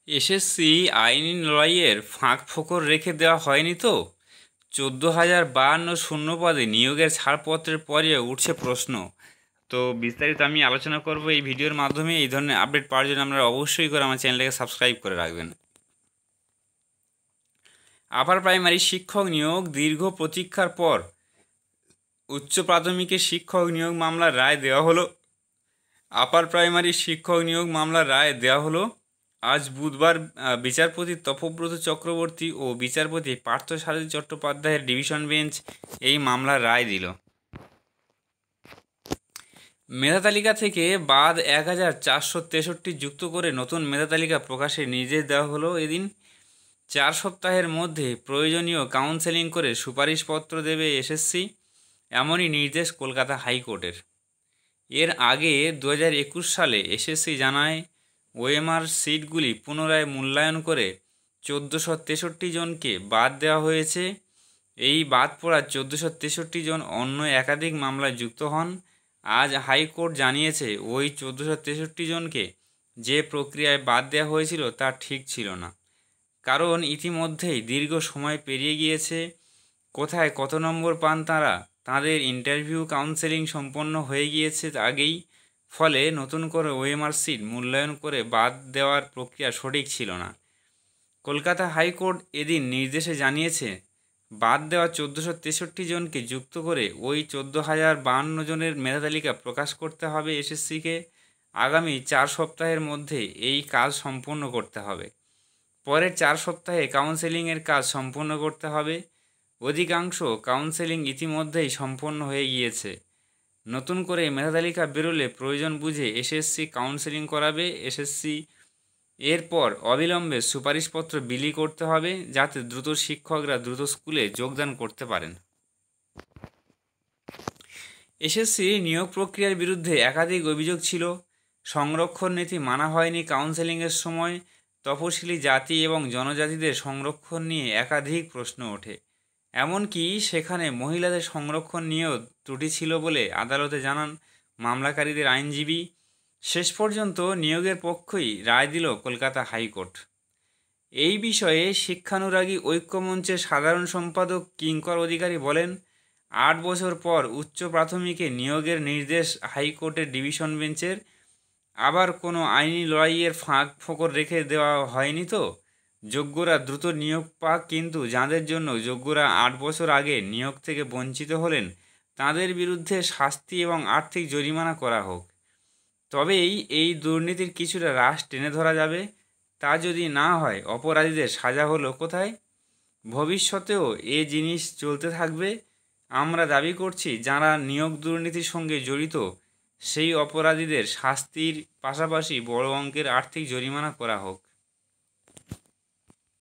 SSC আইনি লড়াইয়ের ফাঁক ফোকর রেখে দেওয়া হয়নি তো? 14,052 শূন্য পদে নিয়োগের ছাড়পত্রের পরেও উঠছে প্রশ্ন। তো বিস্তারিত আমি আলোচনা করব এই ভিডিওর মাধ্যমে। এই ধরনের আপডেট পাওয়ার জন্য আপনারা অবশ্যই করে আমার চ্যানেলটাকে সাবস্ক্রাইব করে রাখবেন। আপার প্রাইমারি শিক্ষক নিয়োগ দীর্ঘ প্রতীক্ষার পর উচ্চ প্রাথমিকের শিক্ষক নিয়োগ মামলার রায় দেওয়া হলো। আপার প্রাইমারি শিক্ষক নিয়োগ মামলার রায় দেওয়া হলো আজ বুধবার বিচারপতি তপব্রত চক্রবর্তী ও বিচারপতি পার্থসারথী চট্টোপাধ্যায়ের ডিভিশন বেঞ্চ এই মামলার রায় দিল। মেধা তালিকা থেকে বাদ 1,463 যুক্ত করে নতুন মেধা তালিকা প্রকাশের নির্দেশ দেওয়া হলো এদিন। 4 সপ্তাহের মধ্যে প্রয়োজনীয় কাউন্সেলিং করে সুপারিশপত্র দেবে এসএসসি, এমনই নির্দেশ কলকাতা হাইকোর্টের। এর আগে 2021 সালে এসএসসি জানায় ওএমআর সিটগুলি পুনরায় মূল্যায়ন করে 1463 জনকে বাদ দেওয়া হয়েছে। এই বাদ পড়া 1463 জন অন্য একাধিক মামলায় যুক্ত হন। আজ হাইকোর্ট জানিয়েছে ওই 1463 জনকে যে প্রক্রিয়ায় বাদ দেওয়া হয়েছিল তা ঠিক ছিল না, কারণ ইতিমধ্যেই দীর্ঘ সময় পেরিয়ে গিয়েছে। কোথায় কত নম্বর পান তারা, তাদের ইন্টারভিউ কাউন্সেলিং সম্পন্ন হয়ে গিয়েছে আগেই, ফলে নতুন করে ওএমআর সিট মূল্যায়ন করে বাদ দেওয়ার প্রক্রিয়া সঠিক ছিল না। কলকাতা হাইকোর্ট এদিন নির্দেশে জানিয়েছে বাদ দেওয়া 1463 জনকে যুক্ত করে ওই 14,052 জনের মেধা তালিকা প্রকাশ করতে হবে এসএসসিকে। আগামী 4 সপ্তাহের মধ্যে এই কাজ সম্পন্ন করতে হবে। পরের 4 সপ্তাহে কাউন্সেলিংয়ের কাজ সম্পন্ন করতে হবে। অধিকাংশ কাউন্সেলিং ইতিমধ্যেই সম্পন্ন হয়ে গিয়েছে। নতুন করে মেধা তালিকা বেরোলে প্রয়োজন বুঝে এসএসসি কাউন্সেলিং করাবে এসএসসি। এরপর অবিলম্বে সুপারিশপত্র বিলি করতে হবে, যাতে দ্রুত শিক্ষকরা দ্রুত স্কুলে যোগদান করতে পারেন। এসএসসি নিয়োগ প্রক্রিয়ার বিরুদ্ধে একাধিক অভিযোগ ছিল। সংরক্ষণ নীতি মানা হয়নি কাউন্সেলিংয়ের সময়। তপশিলি জাতি এবং জনজাতিদের সংরক্ষণ নিয়ে একাধিক প্রশ্ন ওঠে। এমনকি সেখানে মহিলাদের সংরক্ষণ নিয়েও ত্রুটি ছিল বলে আদালতে জানান মামলাকারীদের আইনজীবী। শেষ পর্যন্ত নিয়োগের পক্ষই রায় দিল কলকাতা হাইকোর্ট। এই বিষয়ে শিক্ষানুরাগী ঐক্যমঞ্চের সাধারণ সম্পাদক কিঙ্কর অধিকারী বলেন, 8 বছর পর উচ্চ প্রাথমিকে নিয়োগের নির্দেশ হাইকোর্টের ডিভিশন বেঞ্চের। আবার কোনো আইনি লড়াইয়ের ফাঁক ফোকর রেখে দেওয়া হয়নি তো? যোগ্যরা দ্রুত নিয়োগ পাক, কিন্তু যাদের জন্য যোগ্যরা 8 বছর আগে নিয়োগ থেকে বঞ্চিত হলেন তাদের বিরুদ্ধে শাস্তি এবং আর্থিক জরিমানা করা হোক। তবেই এই দুর্নীতির কিছুটা রাশ টেনে ধরা যাবে। তা যদি না হয় অপরাধীদের সাজা হলো কোথায়? ভবিষ্যতেও এ জিনিস চলতে থাকবে। আমরা দাবি করছি যারা নিয়োগ দুর্নীতির সঙ্গে জড়িত সেই অপরাধীদের শাস্তির পাশাপাশি বড় অঙ্কের আর্থিক জরিমানা করা হোক।